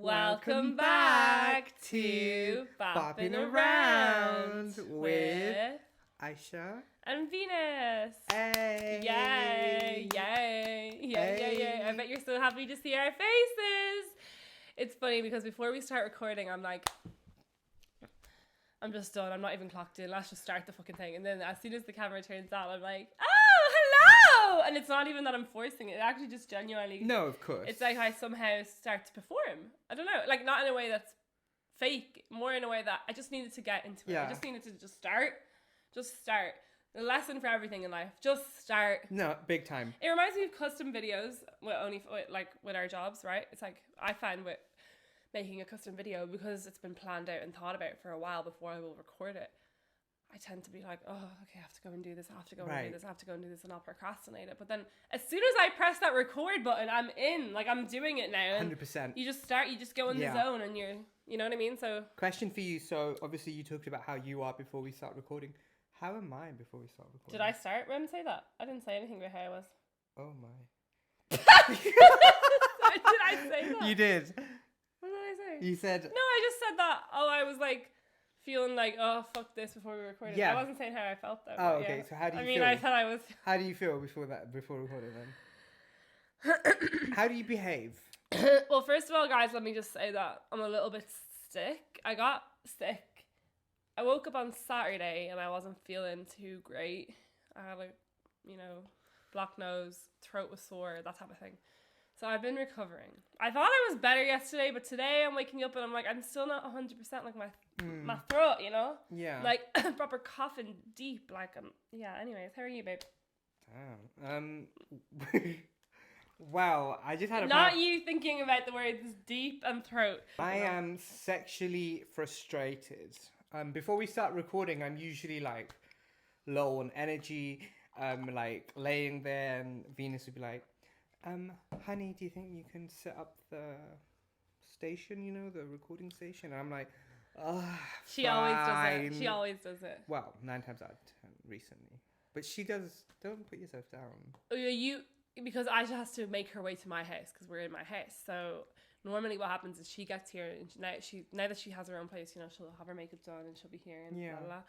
Welcome back to Boppin Around with Aisha and Venus. Hey! Yay! Yay! Yay! I bet you're so happy to see our faces. It's funny because before we start recording, I'm like, I'm just done. I'm not even clocked in. Let's just start the fucking thing. And then as soon as the camera turns on, I'm like, oh, hello! And it's not even that I'm forcing it. It actually just genuinely... No, of course. It's like I somehow start to perform. I don't know. Like, not in a way that's fake. More in a way that I just needed to get into it. Yeah. I just needed to just start. Just start. The lesson for everything in life. Just start. No, big time. It reminds me of custom videos with our jobs, right? It's like I find with making a custom video, because it's been planned out and thought about for a while before I will record it, I tend to be like, oh, okay, I have to go and do this, I have to go and do this, I have to go and do this, and I'll procrastinate it. But then as soon as I press that record button, I'm in, like I'm doing it now. And 100%. you just go in the zone and you know what I mean? So question for you. So obviously you talked about how you are before we start recording. How am I before we start recording? Did I start when I say that? I didn't say anything about how I was. Oh my. Did I say that? You did. What did I say? You said... No, I just said that. Oh, I was like feeling like, oh, fuck this before we recorded. Yeah. I wasn't saying how I felt though. Oh, okay. Yeah. So how do you feel? I thought I was... How do you feel before recording then? How do you behave? Well, first of all, guys, let me just say that I'm a little bit sick. I got sick. I woke up on Saturday and I wasn't feeling too great. I had blocked nose, throat was sore, that type of thing. So I've been recovering. I thought I was better yesterday, but today I'm waking up and I'm like, I'm still not 100% like my throat, you know? Yeah. Like proper coughing deep. Like, yeah, anyways, how are you, babe? Damn. Wow, I just had a... Not you thinking about the words deep and throat. I am sexually frustrated. Before we start recording, I'm usually like low on energy. Like laying there and Venus would be like, honey, do you think you can set up the station, the recording station? And I'm like, oh, She always does it. She always does it. Well, 9 times out of 10 recently. But she does, don't put yourself down. Oh, because Aisha has to make her way to my house because we're in my house. So normally what happens is she gets here and now that she has her own place, she'll have her makeup done and she'll be here and blah, blah, blah.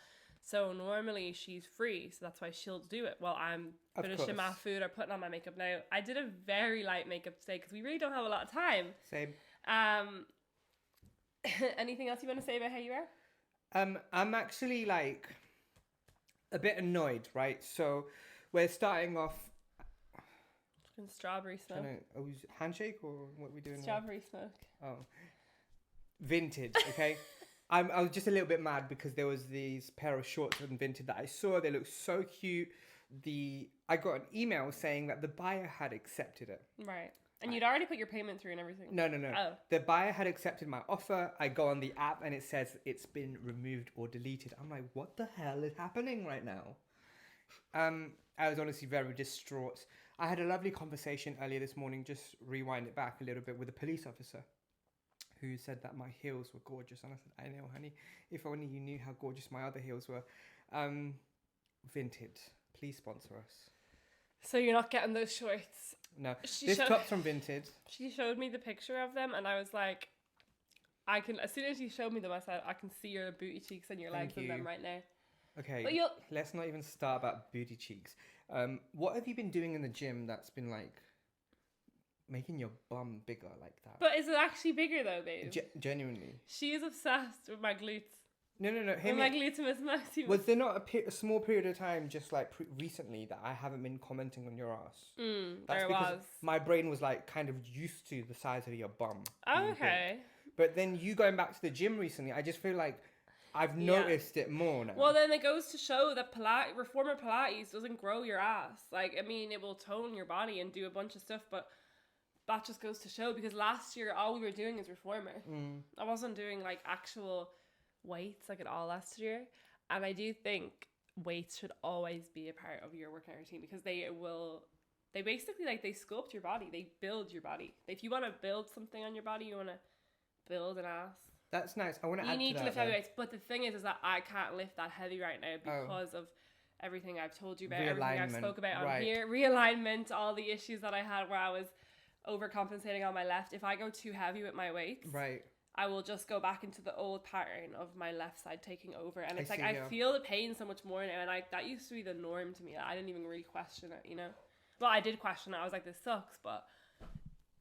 So normally she's free, so that's why she'll do it while I'm finishing my food or putting on my makeup. Now, I did a very light makeup today because we really don't have a lot of time. Same. Anything else you want to say about how you are? I'm actually like a bit annoyed, right? So we're starting off... Strawberry smoke. Handshake or what are we doing? Strawberry smoke. Oh. Vintage, okay? I was just a little bit mad because there was these pair of shorts from Vinted that I saw. They looked so cute. I got an email saying that the buyer had accepted it. Right. And you'd already put your payment through and everything. No. Oh. The buyer had accepted my offer. I go on the app and it says it's been removed or deleted. I'm like, what the hell is happening right now? I was honestly very distraught. I had a lovely conversation earlier this morning, just rewind it back a little bit, with a police officer who said that my heels were gorgeous. And I said, I know, honey, if only you knew how gorgeous my other heels were. Vinted, please sponsor us. So you're not getting those shorts? No, this top's from Vinted. She showed me the picture of them and I was like, as soon as you showed me them, I said, I can see your booty cheeks and your legs in them right now. Okay, let's not even start about booty cheeks. What have you been doing in the gym that's been like making your bum bigger like that? But is it actually bigger though, babe? Genuinely. She is obsessed with my glutes. No. With my glutimus maximus. Was there not a small period of time just like recently that I haven't been commenting on your ass? There was. My brain was like kind of used to the size of your bum. Oh, okay. But then you going back to the gym recently, I just feel like I've noticed it more now. Well, then it goes to show that reformer Pilates doesn't grow your ass. Like, I mean, it will tone your body and do a bunch of stuff, but that just goes to show, because last year all we were doing is reformer. I wasn't doing like actual weights like at all last year. And I do think weights should always be a part of your workout routine, because they basically like they sculpt your body, they build your body. If you want to build something on your body, you want to build an ass. That's nice. I want to add to that. You need to lift heavy weights, but the thing is that I can't lift that heavy right now because of everything I've told you about, everything I've spoke about on here, realignment, all the issues that I had where I was overcompensating on my left. If I go too heavy with my weights, Right. I will just go back into the old pattern of my left side taking over. And it's I like, see, I yeah. feel the pain so much more now. And that used to be the norm to me. I didn't even really question it, you know? Well, I did question it. I was like, this sucks. But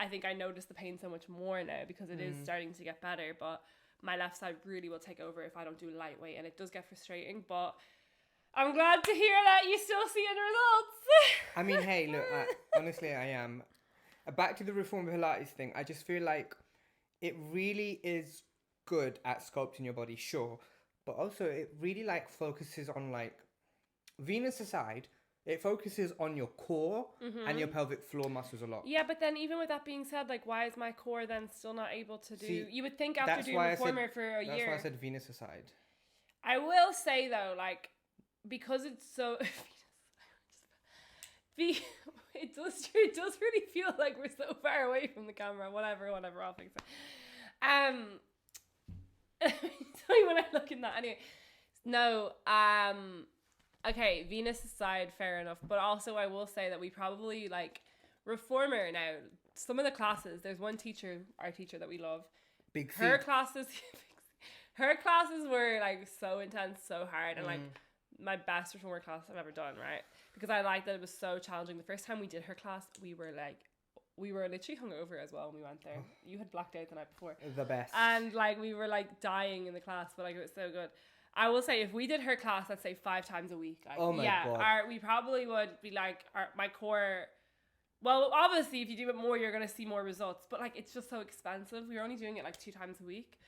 I think I notice the pain so much more now because it is starting to get better. But my left side really will take over if I don't do lightweight. And it does get frustrating. But I'm glad to hear that you still seeing results. I mean, hey, look, honestly, I am. Back to the reform Pilates thing, I just feel like it really is good at sculpting your body, sure. But also, it really, like, focuses on, like, Venus aside, it focuses on your core and your pelvic floor muscles a lot. Yeah, but then even with that being said, like, why is my core then still not able to do... See, you would think after doing reformer for a year... That's why I said Venus aside. I will say, though, like, because it's so... it does really feel like we're so far away from the camera. Whatever, I'll fix it. Sorry when I look in that. Anyway, no, okay, Venus aside, fair enough. But also I will say that we probably, like, reformer now, some of the classes, there's one teacher, our teacher that we love. Big Her classes were, like, so intense, so hard, and, like, my best reformer class I've ever done, right? Because I liked that it was so challenging. The first time we did her class, we were literally hungover as well when we went there. You had blacked out the night before. The best. And, like, we were, like, dying in the class, but, like, it was so good. I will say, if we did her class, let's say 5 times a week, like, oh my God. We probably would be, like, my core... Well, obviously, if you do it more, you're going to see more results. But, like, it's just so expensive. We were only doing it, like, 2 times a week.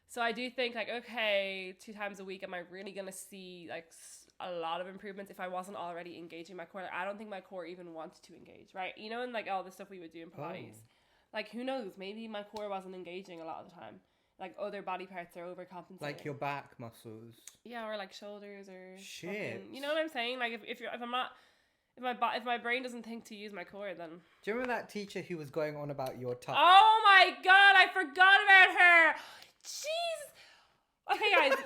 So I do think, like, okay, 2 times a week, am I really going to see, like, a lot of improvements if I wasn't already engaging my core? Like, I don't think my core even wanted to engage, right? You know, and, like, all the stuff we would do in Pilates. Like, who knows? Maybe my core wasn't engaging a lot of the time. Like, other body parts are overcompensating. Like your back muscles. Yeah, or, like, shoulders or... Shit. You know what I'm saying? Like, if I'm not... If my brain doesn't think to use my core, then... Do you remember that teacher who was going on about your tuck? Oh my God, I forgot about her! Jeez! Okay, guys,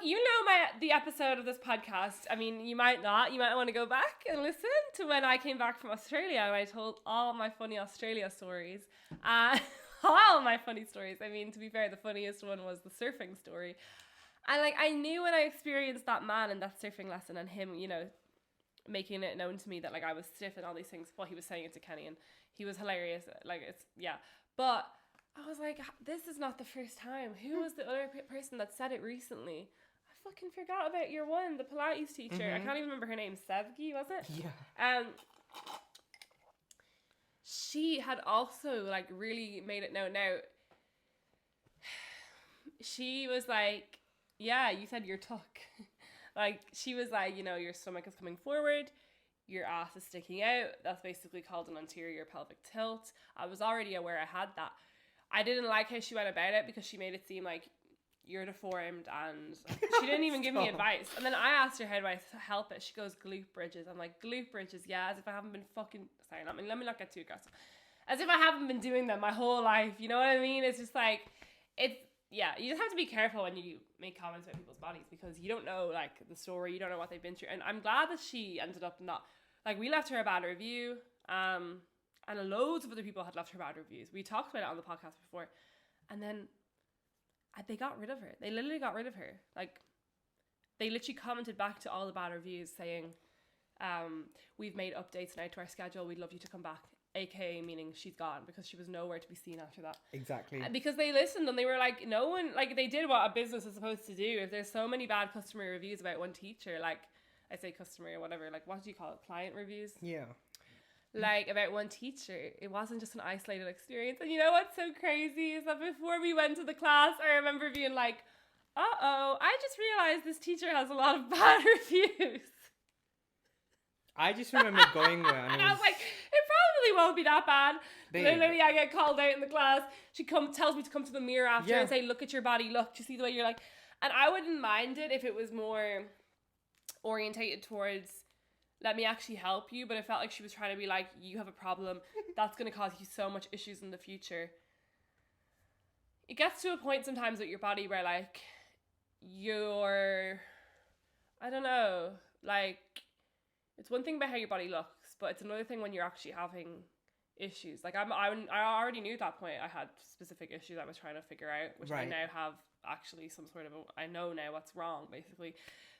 you know the episode of this podcast. I mean, you might not. You might want to go back and listen to when I came back from Australia and I told all my funny Australia stories. All my funny stories. I mean, to be fair, the funniest one was the surfing story. And, like, I knew when I experienced that man in that surfing lesson and him, you know, making it known to me that, like, I was stiff and all these things. Well, he was saying it to Kenny and he was hilarious. Like, it's, yeah. But I was like, this is not the first time. Who was the other person that said it recently? I fucking forgot about your one, the Pilates teacher. I can't even remember her name. Sevgi, was it? Yeah. She had also, like, really made it known. Now, she was like, yeah, you said your tuck. Like, she was like, you know, your stomach is coming forward, your ass is sticking out. That's basically called an anterior pelvic tilt. I was already aware I had that. I didn't like how she went about it because she made it seem like you're deformed and she didn't even give me advice. And then I asked her, how do I help it? She goes, glute bridges. I'm like, glute bridges? Yeah, as if I haven't been let me not get too aggressive. As if I haven't been doing them my whole life. You know what I mean? It's just like, yeah, you just have to be careful when you make comments about people's bodies because you don't know, like, the story. You don't know what they've been through. And I'm glad that she ended up not, like, we left her a bad review. And loads of other people had left her bad reviews. We talked about it on the podcast before. And then they got rid of her. They literally got rid of her. Like, they literally commented back to all the bad reviews saying, we've made updates now to our schedule. We'd love you to come back. AKA meaning she's gone because she was nowhere to be seen after that. Exactly. Because they listened and they were like, no one, like, they did what a business is supposed to do. If there's so many bad customer reviews about one teacher, like, I say customer or whatever, like, what do you call it? Client reviews? Yeah. Like, about one teacher, it wasn't just an isolated experience. And you know what's so crazy is that before we went to the class, I remember being like, uh-oh, I just realized this teacher has a lot of bad reviews. I just remember going there and I was like, it probably won't be that bad. Babe. Literally, I get called out in the class. She tells me to come to the mirror after and say, look at your body, look, do you see the way you're like... And I wouldn't mind it if it was more orientated towards, let me actually help you, but it felt like she was trying to be like, you have a problem, that's going to cause you so much issues in the future. It gets to a point sometimes with your body where, like, I don't know, like, it's one thing about how your body looks, but it's another thing when you're actually having issues. Like I already knew at that point I had specific issues I was trying to figure out, which I now have actually some sort of I know now what's wrong, basically.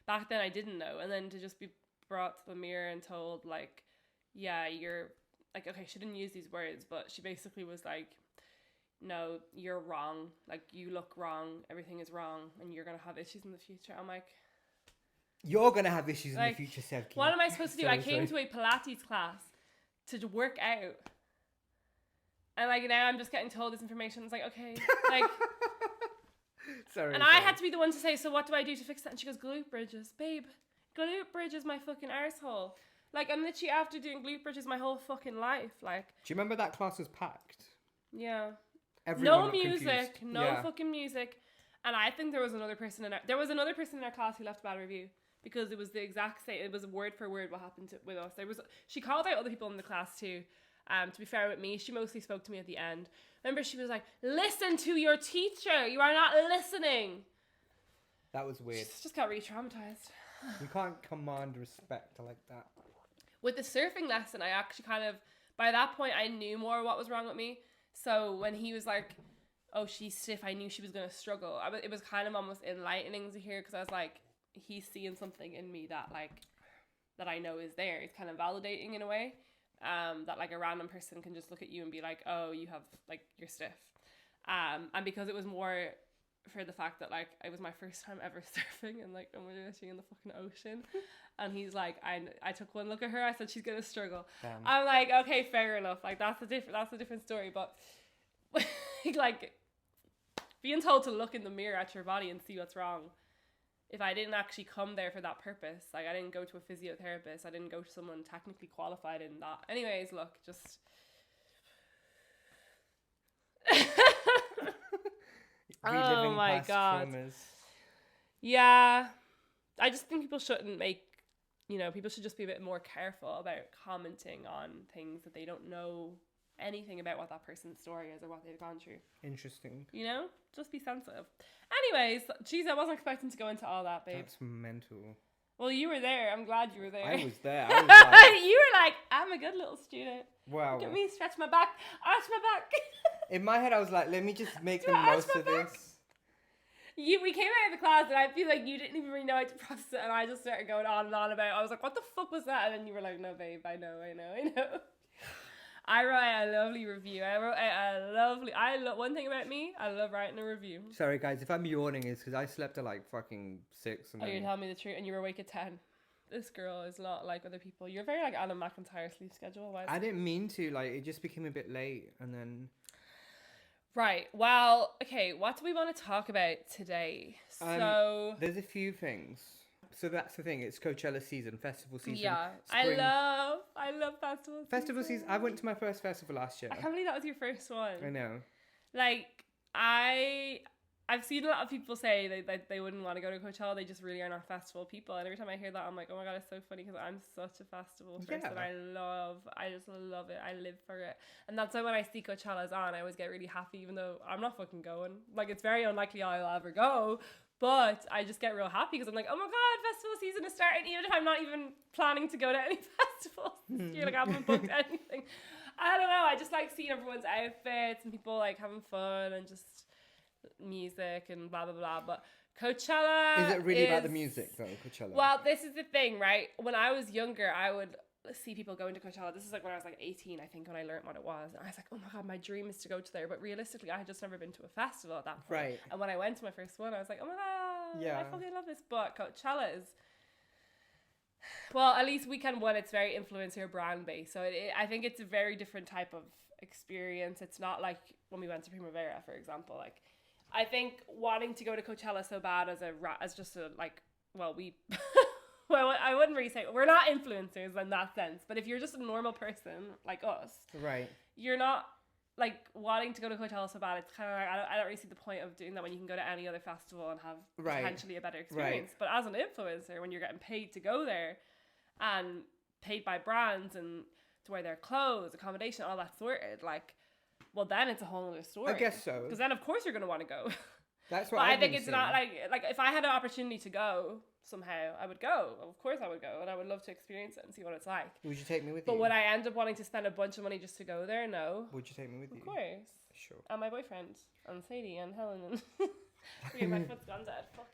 Back then I didn't know, and then to just be brought to the mirror and told, like, yeah, you're, like, okay, she didn't use these words, but she basically was like, no, you're wrong, like, you look wrong, everything is wrong, and you're gonna have issues in the future. I'm like, you're gonna have issues in the future, Sevki. What am I supposed to do? I came to a Pilates class to work out, and like now I'm just getting told this information. It's like, okay, like, I had to be the one to say, so what do I do to fix that? And she goes, glute bridges, babe. Glute bridges, my fucking arsehole. Like, I'm literally after doing glute bridges my whole fucking life. Like, do you remember that class was packed? Yeah. Everyone no music, fucking music. And I think there was another person in our class who left a bad review because it was the exact same. It was word for word what happened with us. She called out other people in the class too. To be fair with me, she mostly spoke to me at the end. Remember, she was like, listen to your teacher. You are not listening. That was weird. Just got re-traumatized. You can't command respect like that. With the surfing lesson, I actually kind of, by that point, I knew more what was wrong with me. So when he was like, oh, she's stiff, I knew she was going to struggle. It was kind of almost enlightening to hear, because I was like, he's seeing something in me that, like, that I know is there. It's kind of validating in a way. That, like, a random person can just look at you and be like, oh, you have, like, you're stiff. And because it was more for the fact that, like, it was my first time ever surfing, and, like, we're literally in the fucking ocean. And he's like, I took one look at her, I said, she's gonna struggle. Damn. I'm like, okay, fair enough. Like, that's a different story. But like, being told to look in the mirror at your body and see what's wrong, if I didn't actually come there for that purpose, like, I didn't go to a physiotherapist, I didn't go to someone technically qualified in that. Anyways, look, just reliving oh my god traumas. Yeah, I just think people shouldn't people should just be a bit more careful about commenting on things that they don't know anything about what that person's story is or what they've gone through. Interesting. Just be sensitive. Anyways, geez, I wasn't expecting to go into all that, babe. That's mental. Well, you were there. I'm glad you were there. I was there. I was like, you were like, I'm a good little student. Wow. Look at me, stretch my back, arch my back. In my head, I was like, let me just make the most of this. We came out of the class and I feel like you didn't even really know how to process it, and I just started going on and on about it. I was like, what the fuck was that? And then you were like, no, babe, I know. I write a lovely review. One thing about me, I love writing a review. Sorry guys, if I'm yawning, it's because I slept at like fucking 6. And you're telling me the truth and you were awake at 10. This girl is not like other people. You're very like Anna McIntyre sleep schedule. I didn't mean to, like, it just became a bit late and then... Right. Well, okay, what do we want to talk about today? So there's a few things. So that's the thing. It's Coachella season, festival season. Yeah, spring. I love festival season. I went to my first festival last year. I can't believe that was your first one. I know. Like, I've seen a lot of people say that they wouldn't want to go to Coachella. They just really are not festival people. And every time I hear that, I'm like, oh my god, it's so funny, because I'm such a festival person. I just love it. I live for it. And that's why when I see Coachella's on, I always get really happy, even though I'm not fucking going. Like, it's very unlikely I'll ever go. But I just get real happy because I'm like, oh my god, festival season is starting, even if I'm not even planning to go to any festivals. You're like, I haven't booked anything. I don't know. I just like seeing everyone's outfits and people like having fun and just music and blah blah blah. But Coachella is it really about the music though? Coachella. Well, this is the thing, right? When I was younger, I would see people going to Coachella. This is like when I was like 18, I think, when I learned what it was, and I was like, oh my god, my dream is to go to there. But realistically, I had just never been to a festival at that point. Right. And when I went to my first one, I was like, oh my god, yeah, I fucking love this. But Coachella is, well, at least weekend one, it's very influencer brand based, so I think it's a very different type of experience. It's not like when we went to Primavera, for example. Like, I think wanting to go to Coachella so bad as just a like, well, we well, I wouldn't really say we're not influencers in that sense, but if you're just a normal person like us, right, you're not like wanting to go to Coachella so bad. It's kind of like, I don't really see the point of doing that when you can go to any other festival and have potentially a better experience. Right. But as an influencer, when you're getting paid to go there and paid by brands and to wear their clothes, accommodation, all that sorted, like, well, then it's a whole other story. I guess so. Because then, of course, you're going to want to go. That's what But I I've think been it's seeing. not like if I had an opportunity to go somehow, I would go. Of course I would go, and I would love to experience it and see what it's like. Would you take me with But you? would I end up wanting to spend a bunch of money just to go there? No. Would you take me with you? Of course. Sure. And my boyfriend, and Sadie, and Helen, and okay, my foot's gone dead. Fuck.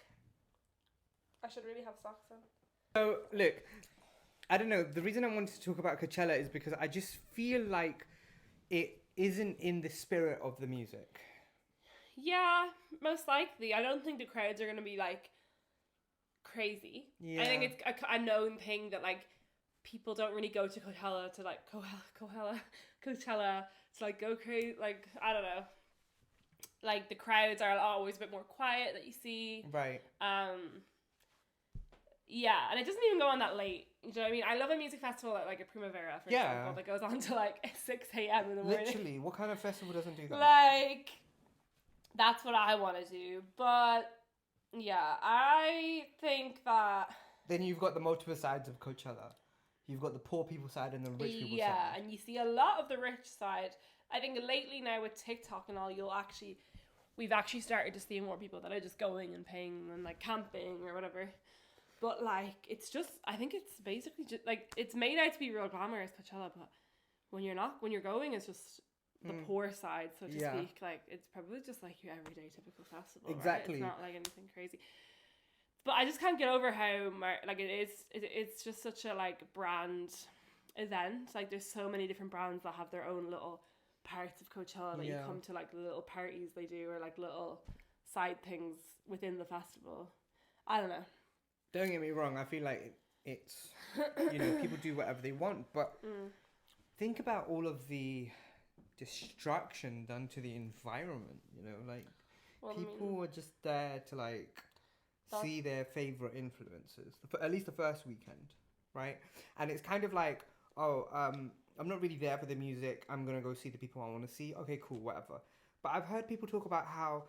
I should really have socks on. So look, I don't know. The reason I wanted to talk about Coachella is because I just feel like it isn't in the spirit of the music. Yeah, most likely. I don't think the crowds are going to be like crazy. Yeah. I think it's a known thing that like people don't really go to Coachella to like Coachella to like go crazy. Like, I don't know. Like the crowds are always a bit more quiet that you see. Right. Yeah, and it doesn't even go on that late. You know what I mean? I love a music festival at like a Primavera, for example, that goes on to like 6 a.m. in the morning. Literally, what kind of festival doesn't do that? Like, that's what I want to do. But yeah, I think that. Then you've got the multiple sides of Coachella. You've got the poor people side and the rich people side. Yeah, and you see a lot of the rich side. I think lately now with TikTok and all, we've actually started to see more people that are just going and paying and like camping or whatever. But like, it's just, I think it's basically just like, it's made out to be real glamorous Coachella, but when you're going, it's just the poor side, so to speak. Like, it's probably just like your everyday typical festival. Exactly. Right? It's not like anything crazy. But I just can't get over how it's just such a like brand event. Like, there's so many different brands that have their own little parts of Coachella that you come to, like little parties they do, or like little side things within the festival. I don't know. Don't get me wrong, I feel like it's, people do whatever they want, but think about all of the destruction done to the environment, people are just there to like see their favorite influencers, at least the first weekend, right? And it's kind of like, I'm not really there for the music, I'm going to go see the people I want to see, okay, cool, whatever. But I've heard people talk about how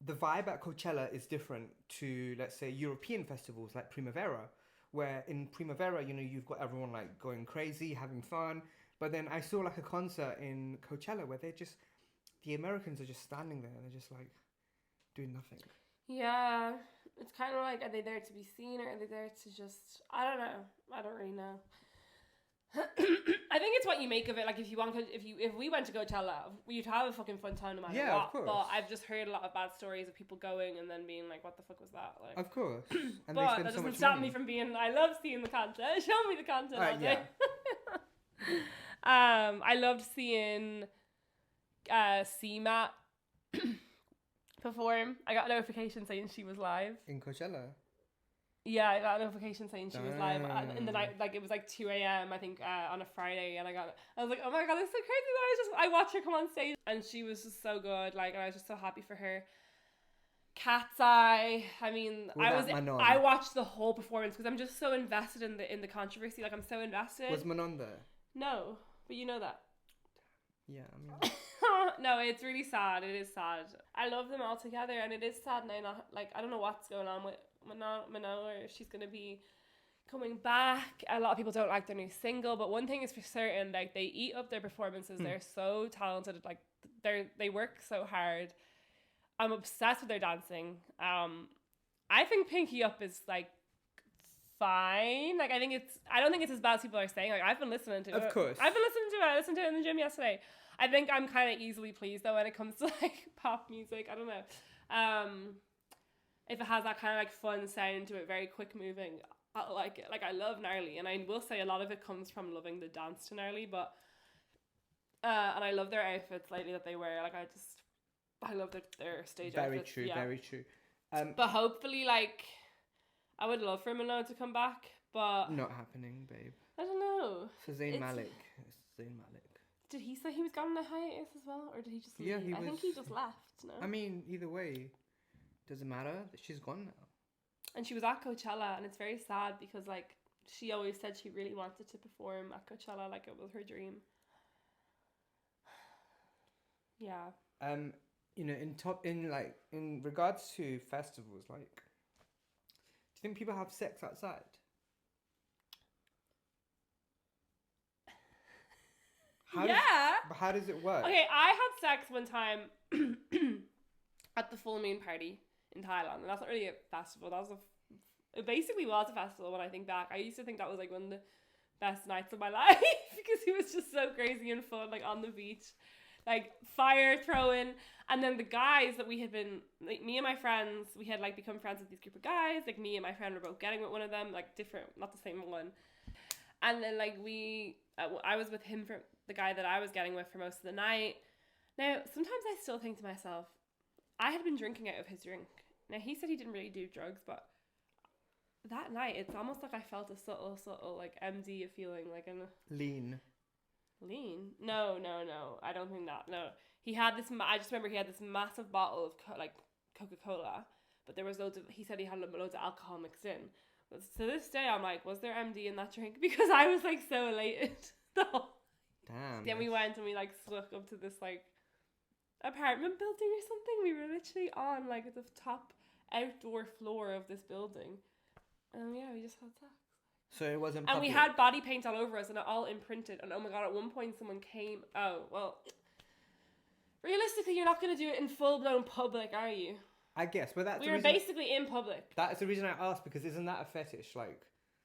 the vibe at Coachella is different to, let's say, European festivals like Primavera, where in Primavera, you've got everyone like going crazy, having fun. But then I saw like a concert in Coachella where the Americans are just standing there and they're just like doing nothing. Yeah, it's kind of like, are they there to be seen, or are they there to just, I don't know. I don't really know. I think it's what you make of it. Like, if we went to Coachella, we'd have a fucking fun time no matter what. Of course. But I've just heard a lot of bad stories of people going and then being like, "What the fuck was that?" Like, of course. And but that doesn't stop me from being. I love seeing the content. Show me the content all day. I loved seeing CMAT perform. I got a notification saying she was live in Coachella. Yeah, I got a notification saying she was live in the night. Like, it was like 2 a.m. I think on a Friday, and I was like, oh my god, this is so crazy. I watched her come on stage, and she was just so good. Like, and I was just so happy for her. Katseye, I mean, Manon? I watched the whole performance because I'm just so invested in the controversy. Like, I'm so invested. Was Manon there? No, but you know that. Yeah, I mean. No, it's really sad. It is sad. I love them all together, and it is sad now. I don't know what's going on with Manon, or if she's going to be coming back. A lot of people don't like their new single, but one thing is for certain, like, they eat up their performances. They're so talented. Like, they work so hard. I'm obsessed with their dancing. I think Pinky Up is like fine. Like, I don't think it's as bad as people are saying. Like, I've been listening to it. Of course. I've been listening to it. I listened to it in the gym yesterday. I think I'm kind of easily pleased though when it comes to like pop music. I don't know. If it has that kind of like fun sound to it, very quick moving, I like it. Like, I love Gnarly, and I will say a lot of it comes from loving the dance to Gnarly, but and I love their outfits lately that they wear. Like, I love their stage outfits. Very true. But hopefully, like, I would love for Manon to come back, but not happening, babe. I don't know. For Zayn Malik. It's Zayn Malik. Did he say he was gone on a hiatus as well, or did he just leave? Yeah, I think he just left. No. I mean, either way, doesn't matter. She's gone now. And she was at Coachella, and it's very sad because, like, she always said she really wanted to perform at Coachella, like it was her dream. Yeah. In regards to festivals, like, do you think people have sex outside? How does it work? Okay, I had sex one time at the full moon party in Thailand, and that's not really a festival. It basically was a festival when I think back. I used to think that was like one of the best nights of my life because it was just so crazy and fun, like on the beach, like fire throwing. And then the guys that we had been, like me and my friends, we had like become friends with these group of guys. Like me and my friend were both getting with one of them, like different, not the same one. And then like I was with him, for the guy that I was getting with, for most of the night. Now, sometimes I still think to myself, I had been drinking out of his drink. Now, he said he didn't really do drugs, but that night, it's almost like I felt a subtle, like, MD feeling, like an... Lean? No. I don't think that, no. He had this, I just remember he had this massive bottle of, Coca-Cola, but there was he said he had loads of alcohol mixed in. But to this day, I'm like, was there MD in that drink? Because I was, like, so elated. Damn. Then we went and we, like, snuck up to this, like, apartment building or something. We were literally on, like, the top outdoor floor of this building. And yeah, we just had sex. So it wasn't And public. we had body paint all over us and it all imprinted. And oh my god, at one point someone came... Oh, well... Realistically, you're not going to do it in full-blown public, are you? I guess, but that's we were basically in public. That's the reason I asked, because isn't that a fetish, like...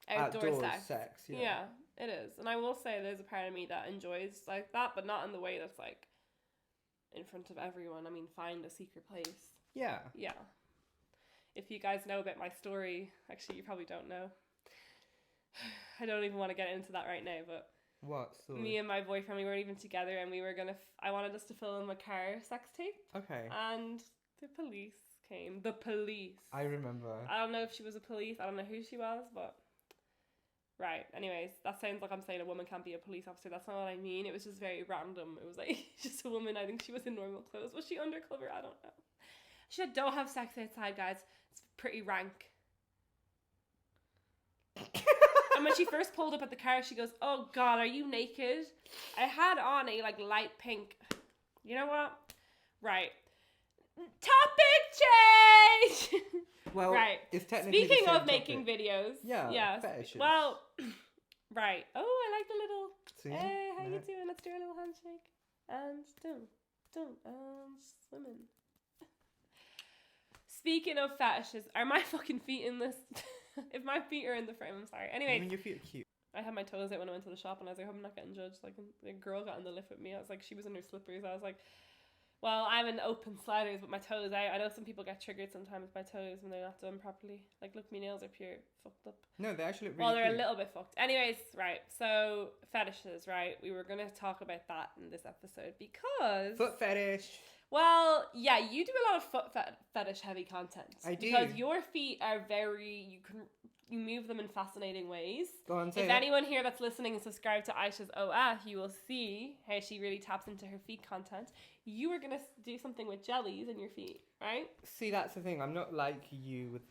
Outdoor sex? Yeah, it is. And I will say there's a part of me that enjoys like that, but not in the way that's like in front of everyone. I mean, find a secret place. Yeah. Yeah. If you guys know about my story, actually you probably don't know. I don't even want to get into that right now, but what story? Me and my boyfriend, we weren't even together, and we were gonna I wanted us to film a car sex tape. Okay. And the police came. The police. I remember. I don't know if she was a police. I don't know who she was, but right. Anyways, that sounds like I'm saying a woman can't be a police officer. That's not what I mean. It was just very random. It was like just a woman. I think she was in normal clothes. Was she undercover? I don't know. She said, "Don't have sex outside, guys. It's pretty rank." And when she first pulled up at the car, she goes, "Oh God, are you naked?" I had on a like light pink. You know what? Right. Topic change. Well, right. It's technically speaking the same of making topic. videos. Yeah. Fetishes. Well, right. Oh, I like the little. See? Hey, how you doing? Let's do a little handshake. And swimming. Speaking of fetishes, are my fucking feet in this? If my feet are in the frame, I'm sorry. Anyways. I mean, your feet are cute. I had my toes out when I went to the shop, and I was like, I hope I'm not getting judged. Like, a girl got in the lift with me. I was like, she was in her slippers. I was like, well, I'm in open sliders with my toes out. I know some people get triggered sometimes by toes when they're not done properly. Like, look, my nails are pure fucked up. No, they actually look really Well, they're cute. a little bit fucked. Anyways, right. So, fetishes, right? We were going to talk about that in this episode because... Foot fetish. Well, yeah, you do a lot of foot fetish heavy content. I do. Because your feet are very... You move them in fascinating ways. Go on, say If that. anyone here that's listening and subscribed to Aisha's OF, you will see how she really taps into her feet content. You were going to do something with jellies in your feet, right? See, that's the thing. I'm not like you with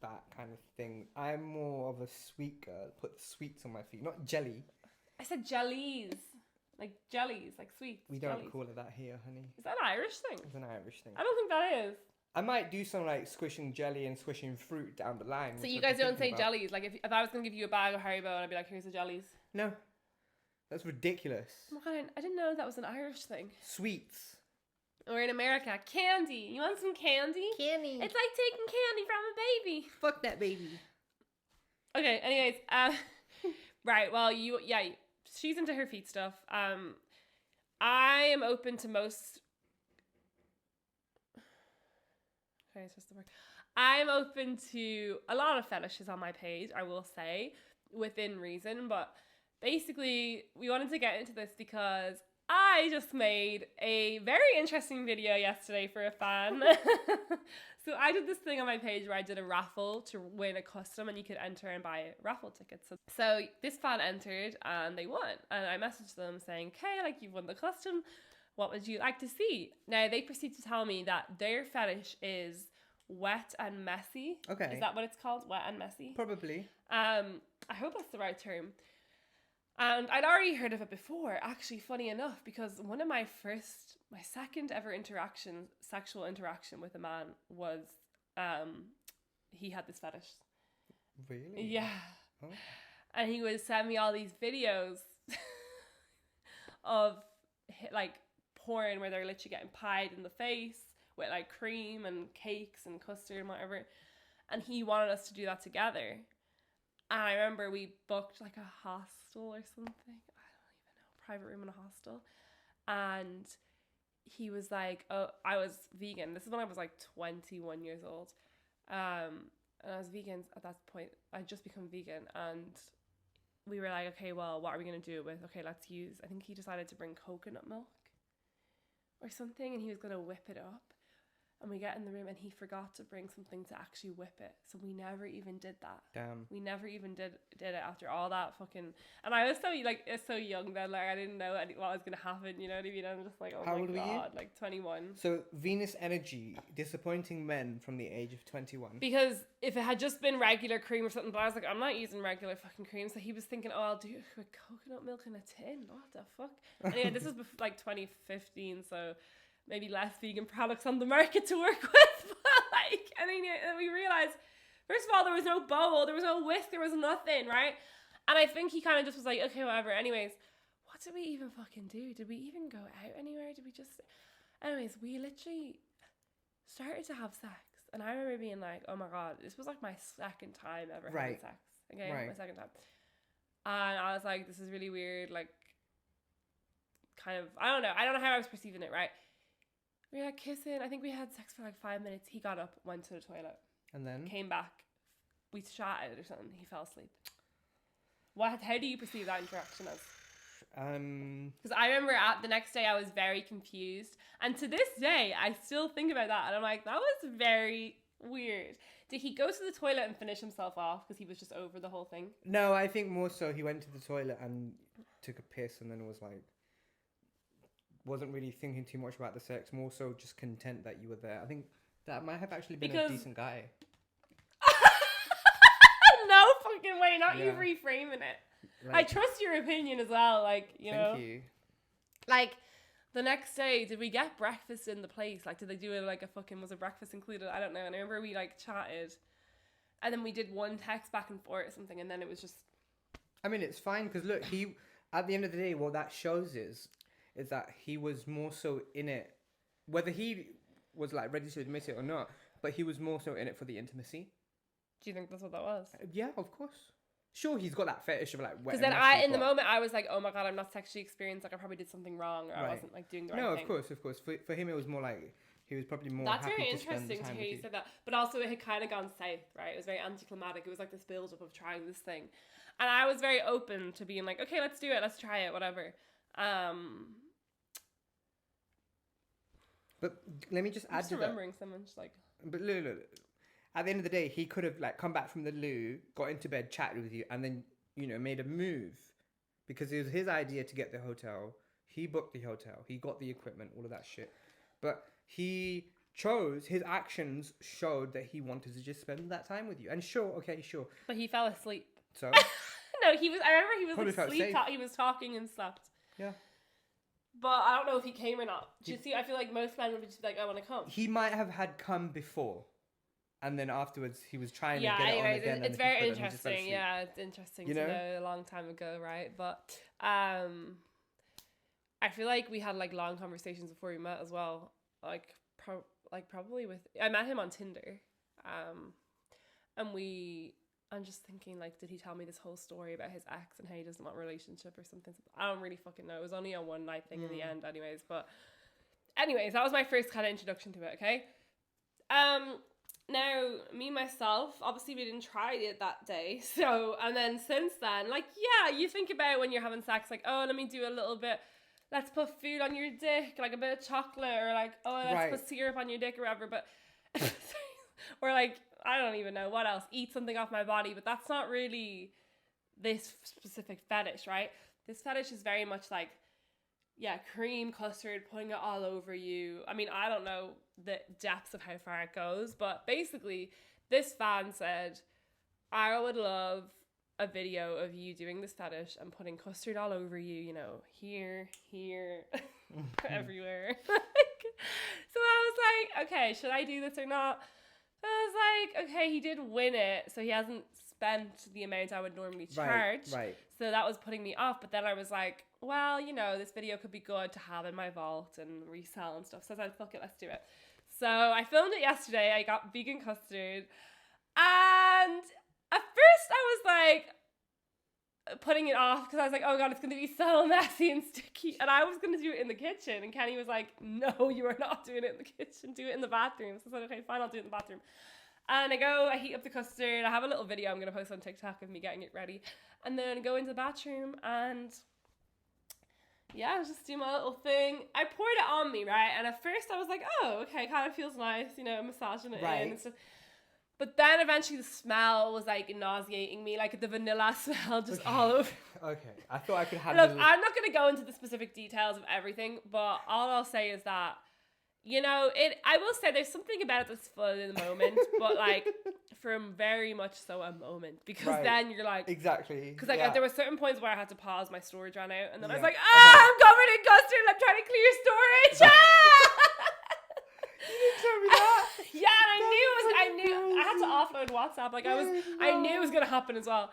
that kind of thing. I'm more of a sweet girl. Put sweets on my feet, not jelly. I said jellies. Like jellies, like sweets. We don't jellies. call it that here, honey. Is that an Irish thing? It's an Irish thing. I don't think that is. I might do some like squishing jelly and squishing fruit down the line. So you guys don't say jellies? Like if I was going to give you a bag of Haribo and I'd be like, here's the jellies. No. That's ridiculous. Oh my God, I didn't know that was an Irish thing. Sweets. Or in America, candy. You want some candy? Candy. It's like taking candy from a baby. Fuck that baby. Okay, anyways, right, well, she's into her feet stuff. I am open to most... Okay, it's just the word. I'm open to a lot of fetishes on my page, I will say, within reason, but basically, we wanted to get into this because I just made a very interesting video yesterday for a fan. So I did this thing on my page where I did a raffle to win a custom, and you could enter and buy raffle tickets. So this fan entered and they won, and I messaged them saying, okay, like, you've won the custom, what would you like to see? Now they proceed to tell me that their fetish is wet and messy. Okay. Is that what it's called? Wet and messy? Probably. I hope that's the right term. And I'd already heard of it before, actually, funny enough, because one of my second ever sexual interaction with a man was, he had this fetish. Really? Yeah. Oh. And he would send me all these videos of, like, porn where they're literally getting pied in the face, with like cream and cakes and custard and whatever. And he wanted us to do that together. And I remember we booked like a hostel or something. I don't even know. Private room in a hostel. And he was like, oh, I was vegan. This is when I was like 21 years old. And I was vegan at that point. I'd just become vegan. And we were like, okay, well, what are we going to do it with? Okay, let's use, I think he decided to bring coconut milk or something. And he was going to whip it up. And we get in the room and he forgot to bring something to actually whip it. So we never even did that. Damn. We never even did it after all that fucking... And I was so young then, like I didn't know what was going to happen, you know what I mean? I'm just like, oh How my old were you? God, like 21. So Venus energy, disappointing men from the age of 21. Because if it had just been regular cream or something, but I was like, I'm not using regular fucking cream. So he was thinking, oh, I'll do it with coconut milk in a tin. What the fuck? Anyway, this was like 2015, so... maybe less vegan products on the market to work with, but like, and then we realized, first of all, there was no bowl, there was no whisk, there was nothing, right? And I think he kind of just was like, okay, whatever. Anyways, what did we even fucking do? Did we even go out anywhere? Did we just... Anyways, we literally started to have sex, and I remember being like, oh my God, this was like my second time ever having sex. Okay, my second time. And I was like, this is really weird, like, kind of, I don't know how I was perceiving it, right? We were like kissing. I think we had sex for like 5 minutes. He got up, went to the toilet. And then? Came back. We chatted or something. He fell asleep. How do you perceive that interaction as? Because I remember the next day I was very confused. And to this day, I still think about that. And I'm like, that was very weird. Did he go to the toilet and finish himself off because he was just over the whole thing? No, I think more so he went to the toilet and took a piss and then was like... wasn't really thinking too much about the sex, more so just content that you were there. I think that might have actually been a decent guy. No fucking way, not you reframing it. Like, I trust your opinion as well, like, you know. Thank you. Like, the next day, did we get breakfast in the place? Like, did they do it like a fucking, was a breakfast included? I don't know. And I remember we like chatted and then we did one text back and forth or something and then it was just... I mean, it's fine because look, he, at the end of the day, what that shows is that he was more so in it, whether he was like ready to admit it or not, but he was more so in it for the intimacy. Do you think that's what that was? Yeah, of course. Sure, he's got that fetish of like wet. Because then in the moment, I was like, oh my God, I'm not sexually experienced. Like I probably did something wrong or I wasn't like doing the right thing. No, of course. For him, it was more like he was probably more That's happy very to spend the interesting time to hear with you say that. But also it had kind of gone south, right? It was very anticlimactic. It was like this build up of trying this thing. And I was very open to being like, okay, let's do it. Let's try it, whatever. But let me just add to that. remembering someone just like... But look. At the end of the day, he could have like come back from the loo, got into bed, chatted with you, and then, you know, made a move. Because it was his idea to get the hotel. He booked the hotel. He got the equipment, all of that shit. But he chose, his actions showed that he wanted to just spend that time with you. And sure. But he fell asleep. So? No, I remember he was Probably like asleep. He was talking and slept. Yeah. But I don't know if he came or not. Do you see? I feel like most men would just be like, I want to come. He might have had come before. And then afterwards, he was trying to get anyways, it on again. It's very interesting. Yeah, it's interesting to know a long time ago, right? But I feel like we had like long conversations before we met as well. Like, probably with... I met him on Tinder. And I'm just thinking, like, did he tell me this whole story about his ex and how he doesn't want a relationship or something? I don't really fucking know. It was only a one night thing in the end anyways. But anyways, that was my first kind of introduction to it, okay? Now, me, myself, obviously we didn't try it that day. So, and then since then, like, yeah, you think about when you're having sex, like, oh, let me do a little bit, let's put food on your dick, like a bit of chocolate, or like, oh, let's put syrup on your dick or whatever, but, or like, I don't even know what else, eat something off my body, but that's not really this specific fetish, right? This fetish is very much like, yeah, cream, custard, putting it all over you. I mean, I don't know the depths of how far it goes, but basically this fan said, I would love a video of you doing this fetish and putting custard all over you, you know, here, everywhere. So I was like, okay, should I do this or not? I was like, okay, he did win it, so he hasn't spent the amount I would normally charge. Right. So that was putting me off, but then I was like, well, you know, this video could be good to have in my vault and resell and stuff. So I was like, fuck it, let's do it. So I filmed it yesterday. I got vegan custard. And at first I was like putting it off because I was like, oh God, it's going to be so messy and sticky. And I was going to do it in the kitchen. And Kenny was like, no, you are not doing it in the kitchen. Do it in the bathroom. So I said, okay, fine, I'll do it in the bathroom. And I heat up the custard. I have a little video I'm going to post on TikTok of me getting it ready. And then I go into the bathroom and yeah, I was just doing my little thing. I poured it on me, right? And at first I was like, oh, okay, kind of feels nice, you know, massaging it in and stuff. But then eventually the smell was like nauseating me, like the vanilla smell just all over. Okay, I thought I could handle. Look, I'm not going to go into the specific details of everything, but all I'll say is that, you know, I will say there's something about it that's fun in the moment, but like from very much so a moment, because then you're like, exactly, because like there were certain points where I had to pause, my storage ran out, and then I was like, okay. I'm covered in custard, I'm trying to clear storage. You didn't tell me that. Yeah, and I knew I had to offload WhatsApp. Like I knew it was gonna happen as well.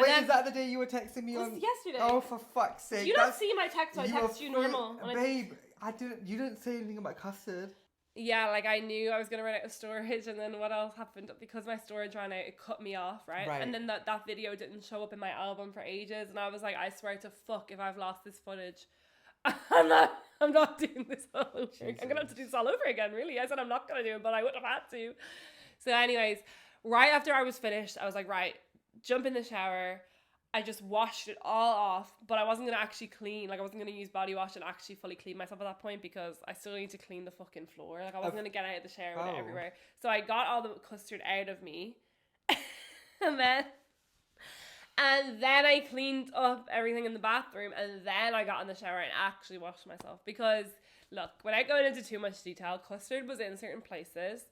Wait, is that the day you were texting me on? Yesterday. Oh, for fuck's sake! You don't see my text, so I text you normal. Babe, I didn't. You didn't say anything about custard. Yeah, like I knew I was gonna run out of storage, and then what else happened? Because my storage ran out, it cut me off, right? And then that video didn't show up in my album for ages, and I was like, I swear to fuck, if I've lost this footage, I'm not doing this all over. I'm gonna have to do this all over again. Really, I said I'm not gonna do it, but I would have had to. So, anyways, right after I was finished, I was like, right, jump in the shower. I just washed it all off, but I wasn't gonna actually clean. Like I wasn't gonna use body wash and actually fully clean myself at that point because I still need to clean the fucking floor. Like I wasn't gonna get out of the shower with it everywhere. So I got all the custard out of me, and then I cleaned up everything in the bathroom, and then I got in the shower and actually washed myself. Because look, without going into too much detail, custard was in certain places.